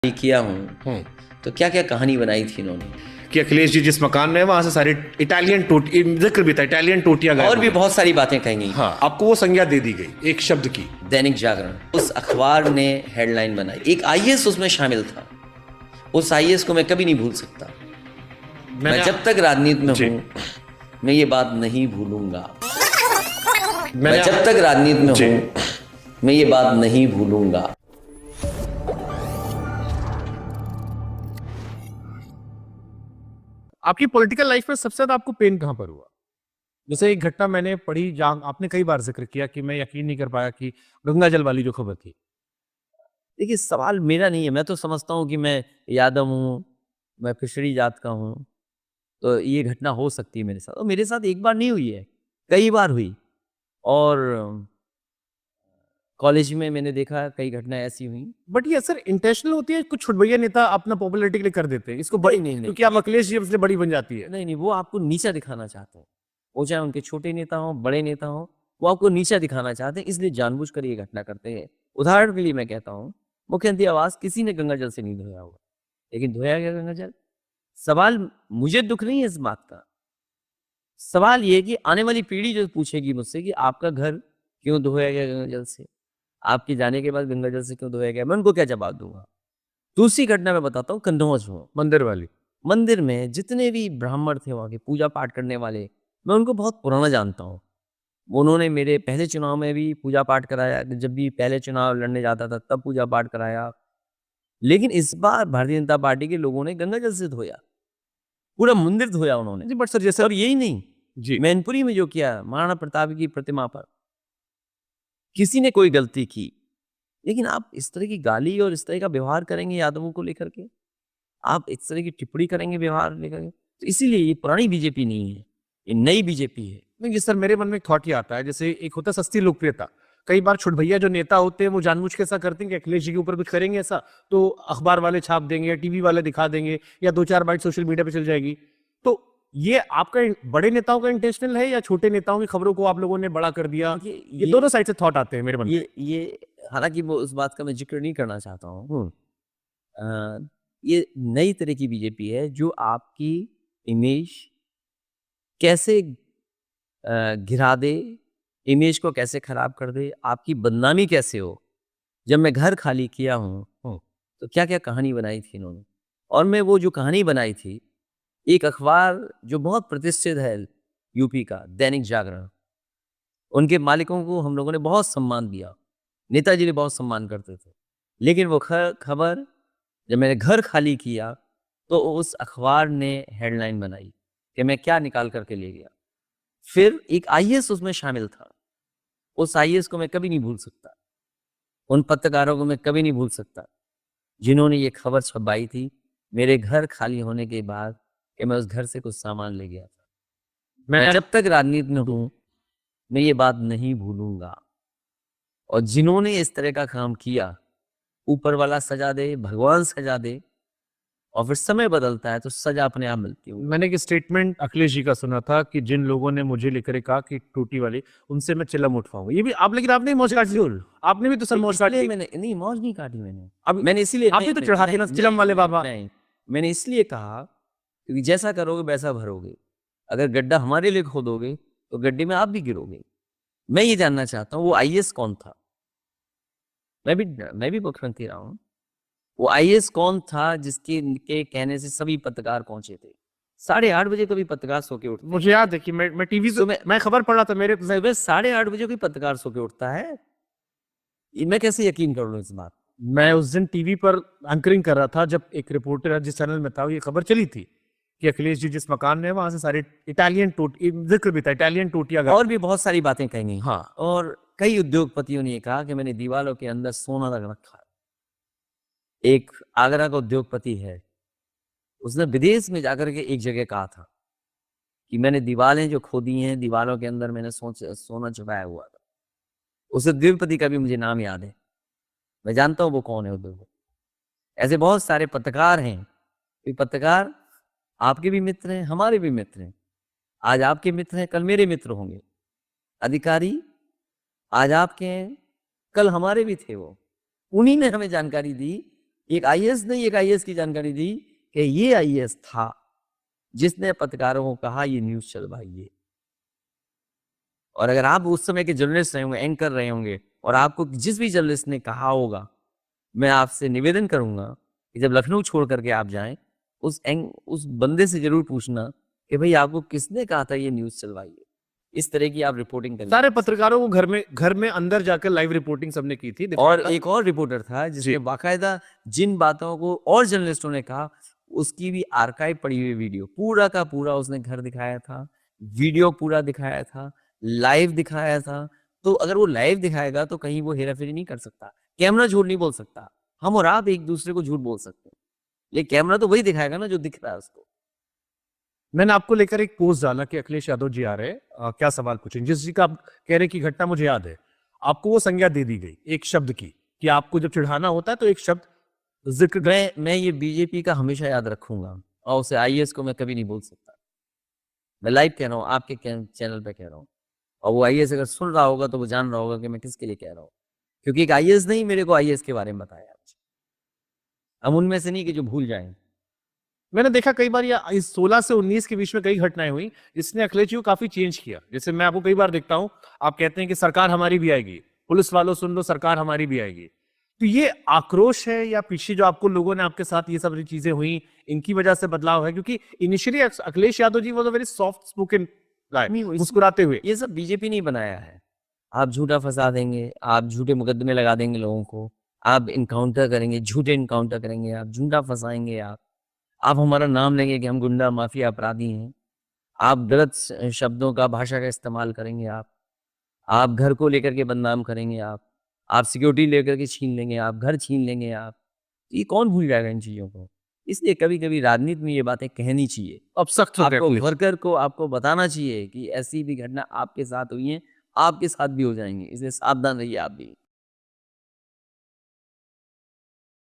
किया हूँ तो क्या क्या कहानी बनाई थी इन्होंने कि अखिलेश जी जिस मकान में है वहां से सारी इटालियन टोटी, जिक्र भी था इटालियन टोटियां गायब और हो भी गई। बहुत सारी बातें कही। हाँ, आपको वो संज्ञा दे दी गई एक शब्द की। दैनिक जागरण उस अखबार ने हेडलाइन बनाई, एक आईएएस उसमें शामिल था। उस आईएएस को मैं कभी नहीं भूल सकता। मैं जब तक राजनीति में हूँ मैं ये बात नहीं भूलूंगा। मैं जब तक राजनीति में हूँ मैं ये बात नहीं भूलूंगा। आपकी पॉलिटिकल लाइफ में सबसे ज्यादा आपको पेन कहां पर हुआ? जैसे एक घटना मैंने पढ़ी जहां आपने कई बार जिक्र किया कि मैं यकीन नहीं कर पाया कि गंगा जल वाली जो खबर थी। देखिए, सवाल मेरा नहीं है। मैं तो समझता हूँ कि मैं यादव हूँ, मैं पिछड़ी जात का हूँ, तो ये घटना हो सकती है मेरे साथ। और मेरे साथ एक बार नहीं हुई है, कई बार हुई। और कॉलेज में मैंने देखा कई घटनाएं ऐसी हुई। बट ये असर इंटेंशनल होती है, कुछ छुटभैया नेता अपना पॉपुलैरिटी के लिए कर देते हैं इसको बड़ी नहीं। क्योंकि आप अखिलेश जी इसलिए बड़ी बन जाती है। नहीं, वो आपको नीचा दिखाना चाहते हैं। वो चाहे उनके छोटे नेता हों, बड़े नेता हों, वो आपको नीचा दिखाना चाहते हैं, इसलिए जानबूझकर ये घटना करते हैं। उदाहरण के लिए मैं कहता हूँ, मुख्यमंत्री आवास किसी ने गंगा जल से नहीं धोया होगा, लेकिन धोया गया गंगा जल। सवाल मुझे दुख नहीं है इस बात का। सवाल ये है कि आने वाली पीढ़ी जो पूछेगी मुझसे कि आपका घर क्यों धोया गया गंगा जल से, आपके जाने के बाद गंगा जल से क्यों धोया गया, मैं उनको क्या जवाब दूंगा? दूसरी घटना मैं बताता हूँ, कन्नौज में मंदिर वाली। मंदिर में जितने भी ब्राह्मण थे वहाँ के पूजा पाठ करने वाले, मैं उनको बहुत पुराना जानता हूँ। उन्होंने मेरे पहले चुनाव में भी पूजा पाठ कराया, जब भी पहले चुनाव लड़ने जाता था तब पूजा पाठ कराया। लेकिन इस बार भारतीय जनता पार्टी के लोगों ने गंगा जल से धोया, पूरा मंदिर धोया उन्होंने। जी, बट सर जैसे और यही नहीं, जी मैनपुरी में जो किया महाराणा प्रताप की प्रतिमा पर, किसी ने कोई गलती की, लेकिन आप इस तरह की गाली और इस तरह का व्यवहार करेंगे यादवों को लेकर के, आप इस तरह की टिप्पणी करेंगे व्यवहार लेकर के, तो इसीलिए ये पुरानी बीजेपी नहीं है, ये नई बीजेपी है। नहीं, ये सर मेरे मन में एक थॉट ही आता है, जैसे एक होता है सस्ती लोकप्रियता। कई बार छुटभैया जो नेता होते हैं वो जानबूझ के ऐसा करते हैं कि अखिलेश जी के ऊपर कुछ करेंगे ऐसा तो अखबार वाले छाप देंगे या टीवी वाले दिखा देंगे या 2-4 बाइट सोशल मीडिया पे चल जाएगी। तो ये आपका बड़े नेताओं का इंटेंशनल है या छोटे नेताओं की खबरों को आप लोगों ने बड़ा कर दिया? ये दोनों साइड से थॉट आते हैं मेरे मन में। ये हालांकि वो उस बात का मैं जिक्र नहीं करना चाहता हूँ। ये नई तरह की बीजेपी है जो आपकी इमेज कैसे गिरा दे, इमेज को कैसे खराब कर दे, आपकी बदनामी कैसे हो। जब मैं घर खाली किया हूँ तो क्या क्या कहानी बनाई थी इन्होंने। और मैं वो जो कहानी बनाई थी, एक अखबार जो बहुत प्रतिष्ठित है यूपी का, दैनिक जागरण, उनके मालिकों को हम लोगों ने बहुत सम्मान दिया, नेताजी ने बहुत सम्मान करते थे। लेकिन वो खबर जब मैंने घर खाली किया तो उस अखबार ने हेडलाइन बनाई कि मैं क्या निकाल करके ले गया। फिर एक आईएएस उसमें शामिल था। उस आईएएस को मैं कभी नहीं भूल सकता। उन पत्रकारों को मैं कभी नहीं भूल सकता जिन्होंने ये खबर छपाई थी मेरे घर खाली होने के बाद कि मैं उस घर से कुछ सामान ले गया था। मैं जब तक राजनीति में हूं मैं ये बात नहीं भूलूंगा। और जिन्होंने इस तरह का काम किया, ऊपर वाला सजा दे, भगवान सजा दे, और फिर समय बदलता है तो सजा अपने आप मिलती है। मैंने एक स्टेटमेंट अखिलेश जी का सुना था कि जिन लोगों ने मुझे लेकर कहा कि टूटी वाली उनसे मैं चिलम उठवाऊंगा। ये भी आप, लेकिन आपने मौज काट ली। आपने भी तो सर मौज काट ली। मैंने नहीं, मौज नहीं काटी मैंने। अब मैंने इसलिए आप भी तो चढ़ाते ना चिलम वाले बाबा। नहीं, मैंने इसलिए कहा क्योंकि जैसा करोगे वैसा भरोगे। अगर गड्ढा हमारे लिए खोदोगे तो गड्ढे में आप भी गिरोगे। मैं ये जानना चाहता हूँ वो आईएएस कौन था। मैं भी मुख्यमंत्री रहा हूँ। वो आईएएस कौन था जिसके कहने से सभी पत्रकार पहुंचे थे? 8:30 बजे कभी पत्रकार सो के उठते? मुझे याद है कि मैं टीवी से मैं खबर पढ़ रहा था मेरे। 8:30 बजे कोई पत्रकार सो के उठता है? मैं कैसे यकीन कर लूं इस बात? मैं उस दिन टीवी पर एंकरिंग कर रहा था जब एक रिपोर्टर जिस चैनल में था, ये खबर चली थी कि अखिलेश जी जिस मकान में है वहां से सारी इटालियन टोटी, जिक्र भी था इटालियन टोटियां। और भी बहुत सारी बातें कही। हाँ, और कई उद्योगपतियों ने कहा कि मैंने दीवारों के अंदर सोना लग रखा है। एक आगरा का उद्योगपति है, उसने विदेश में जाकर के एक जगह कहा था कि मैंने दीवारें जो खोदी हैं, दीवारों के अंदर मैंने सोना छुपाया हुआ था। उस उद्योगपति का भी मुझे नाम याद है, मैं जानता हूं वो कौन है उद्योगपति। ऐसे बहुत सारे पत्रकार हैं। ये पत्रकार आपके भी मित्र हैं, हमारे भी मित्र हैं। आज आपके मित्र हैं, कल मेरे मित्र होंगे। अधिकारी आज आपके हैं, कल हमारे भी थे। वो उन्हीं ने हमें जानकारी दी एक आईएएस ने एक आईएएस की जानकारी दी कि ये आईएएस था जिसने पत्रकारों को कहा ये न्यूज़ चलवाइए। और अगर आप उस समय के जर्नलिस्ट रहे होंगे, एंकर रहे होंगे और आपको जिस भी जर्नलिस्ट ने कहा होगा, मैं आपसे निवेदन करूँगा कि जब लखनऊ छोड़ कर के आप जाएँ, उस बंदे से ज़रूर पूछना कि भई आपको किसने कहा था ये न्यूज़ चलवाइए? इस तरह की आप रिपोर्टिंग करिए। सारे पत्रकारों को घर में अंदर जाकर लाइव रिपोर्टिंग सबने की थी। और एक और रिपोर्टर था जिसने बाकायदा जिन बातों को और जर्नलिस्टों ने कहा, उसकी भी आर्काइव पड़ी हुई वीडियो, पूरा का पूरा उसने घर दिखाया था, वीडियो पूरा दिखाया था, लाइव दिखाया था। तो अगर वो लाइव दिखाएगा तो कहीं वो हेरा-फेरी नहीं कर सकता। कैमरा झूठ नहीं बोल सकता। हम और आप एक-दूसरे को झूठ बोल सकते हैं। ये कैमरा तो वही दिखाएगा ना जो दिख रहा है उसको। मैंने आपको लेकर एक पोस्ट डाला कि अखिलेश यादव जी आ रहे हैं, क्या सवाल पूछेंगे? जिस जी का आप कह रहे हैं कि घटना मुझे याद है, आपको वो संज्ञा दे दी गई एक शब्द की कि आपको जब चिढ़ाना होता है तो एक शब्द जिक्र मैं ये बीजेपी का हमेशा याद रखूँगा और उसे आईएएस को मैं कभी नहीं बोल सकता। मैं लाइव कह रहा हूँ, आपके चैनल पे कह रहा हूँ। और वो आईएएस अगर सुन रहा होगा तो वो जान रहा होगा कि मैं किसके लिए कह रहा हूँ। क्योंकि एक आईएएस ने ही मेरे को आईएएस के बारे में बताया। हम उनमें से नहीं कि जो भूल जाएँ। मैंने देखा कई बार या इस 16 से 19 के बीच में कई घटनाएं हुई जिसने अखिलेश जी को काफी चेंज किया। जैसे मैं आपको कई बार देखता हूं, आप कहते हैं कि सरकार हमारी भी आएगी, पुलिस वालों सुन लो सरकार हमारी भी आएगी। तो ये आक्रोश है या पीछे जो आपको लोगों ने आपके साथ ये सब चीजें हुई इनकी वजह से बदलाव है? क्योंकि initially Akhilesh Yadav ji was a very soft spoken guy, नहीं, वो मुस्कुराते हुए। ये सब बीजेपी नहीं बनाया है। आप झूठा फँसा देंगे, आप झूठे मुकदमे लगा देंगे लोगों को, आप एनकाउंटर करेंगे, झूठे एनकाउंटर करेंगे, आप झूठा फँसाएँगे आप। आप हमारा नाम लेंगे कि हम गुंडा, माफिया, अपराधी हैं। आप गलत शब्दों का, भाषा का इस्तेमाल करेंगे आप। आप घर को लेकर के बदनाम करेंगे आप। आप सिक्योरिटी लेकर के छीन लेंगे आप, घर छीन लेंगे आप। ये कौन भूल जाएगा इन चीज़ों को? इसलिए कभी-कभी राजनीति में ये बातें कहनी चाहिए। अब सख्त हो गए आपको अखिलेश। वर्कर को आपको बताना चाहिए कि ऐसी भी घटना आपके साथ हुई है, आपके साथ भी हो जाएँगी। इसलिए सावधान रहिए आप भी।